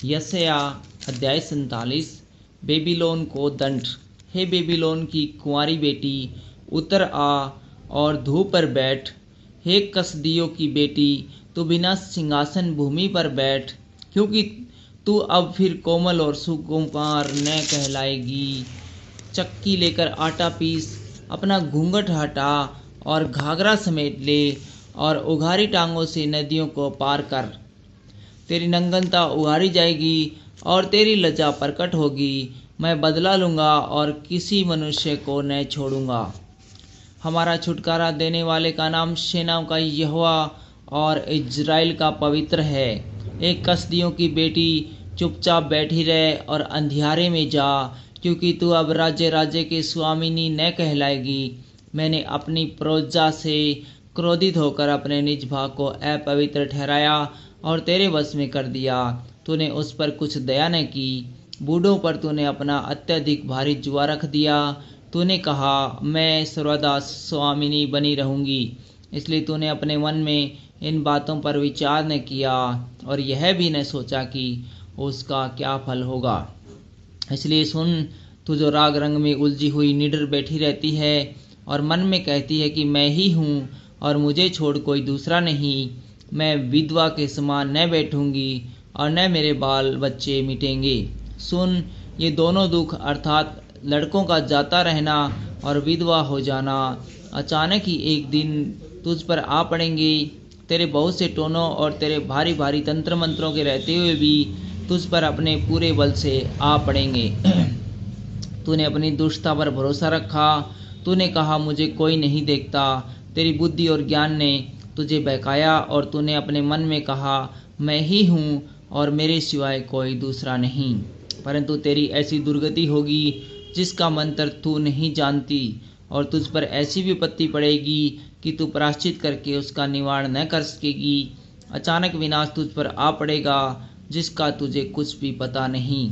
यशायाह अध्याय 47। बेबीलोन को दंड। हे बेबीलोन की कुंवारी बेटी, उतर आ और धूप पर बैठ। हे कसदियों की बेटी, तू बिना सिंहासन भूमि पर बैठ, क्योंकि तू अब फिर कोमल और सुकुमार न कहलाएगी। चक्की लेकर आटा पीस, अपना घूंघट हटा और घाघरा समेट ले, और उघारी टांगों से नदियों को पार कर। तेरी नंगनता उघारी जाएगी और तेरी लज्जा प्रकट होगी। मैं बदला लूँगा और किसी मनुष्य को न छोड़ूंगा। हमारा छुटकारा देने वाले का नाम सेनाओं का यहोवा और इज़राइल का पवित्र है। एक कसदियों की बेटी, चुपचाप बैठी रहे और अंधियारे में जा, क्योंकि तू अब राज्य राज्य के स्वामिनी न कहलाएगी। मैंने अपनी प्रजा से क्रोधित होकर अपने निज भाग को अपवित्र ठहराया और तेरे वश में कर दिया। तूने उस पर कुछ दया न की। बूढ़ों पर तूने अपना अत्यधिक भारी जुआ रख दिया। तूने कहा, मैं सर्वदा स्वामिनी बनी रहूंगी। इसलिए तूने अपने मन में इन बातों पर विचार न किया और यह भी न सोचा कि उसका क्या फल होगा। इसलिए सुन, तू जो राग रंग में उलझी हुई निडर बैठी रहती है और मन में कहती है कि मैं ही हूँ और मुझे छोड़ कोई दूसरा नहीं। मैं विधवा के समान न बैठूंगी और न मेरे बाल बच्चे मिटेंगे। सुन, ये दोनों दुख अर्थात लड़कों का जाता रहना और विधवा हो जाना अचानक ही एक दिन तुझ पर आ पड़ेंगे। तेरे बहुत से टोनों और तेरे भारी भारी तंत्र मंत्रों के रहते हुए भी तुझ पर अपने पूरे बल से आ पड़ेंगे। तूने अपनी दुष्टता पर भरोसा रखा। तूने कहा, मुझे कोई नहीं देखता। तेरी बुद्धि और ज्ञान ने तुझे बहकाया और तूने अपने मन में कहा, मैं ही हूँ और मेरे सिवाय कोई दूसरा नहीं। परंतु तेरी ऐसी दुर्गति होगी जिसका मंत्र तू नहीं जानती, और तुझ पर ऐसी विपत्ति पड़ेगी कि तू प्रायश्चित करके उसका निवारण न कर सकेगी। अचानक विनाश तुझ पर आ पड़ेगा जिसका तुझे कुछ भी पता नहीं।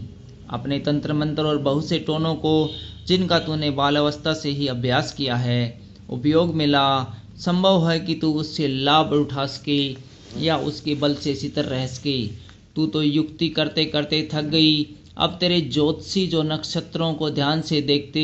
अपने तंत्र मंत्र और बहुत से टोनों को, जिनका तूने बालावस्था से ही अभ्यास किया है, उपयोग में ला। संभव है कि तू उससे लाभ उठा सके या उसके बल से सितर रह सके। तू तो युक्ति करते करते थक गई। अब तेरे ज्योतिषी जो नक्षत्रों को ध्यान से देखते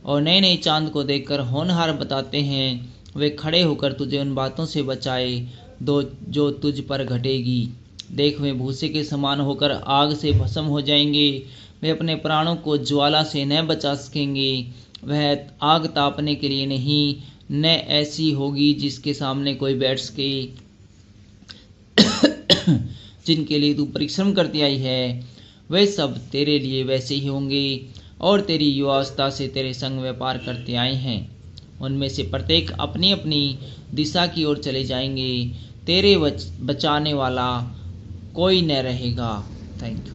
और नए नए चांद को देखकर होनहार बताते हैं, वे खड़े होकर तुझे उन बातों से बचाए दो जो तुझ पर घटेगी। देख, वे भूसे के समान होकर आग से भस्म हो जाएंगे। वे अपने प्राणों को ज्वाला से न बचा सकेंगे। वह आग तापने के लिए नहीं, न ऐसी होगी जिसके सामने कोई बैठ सके। जिनके लिए तू परिश्रम करती आई है, वे सब तेरे लिए वैसे ही होंगे और तेरी युवावस्था से तेरे संग व्यापार करते आए हैं। उनमें से प्रत्येक अपनी अपनी दिशा की ओर चले जाएंगे। तेरे बचाने वाला कोई न रहेगा। Thank you.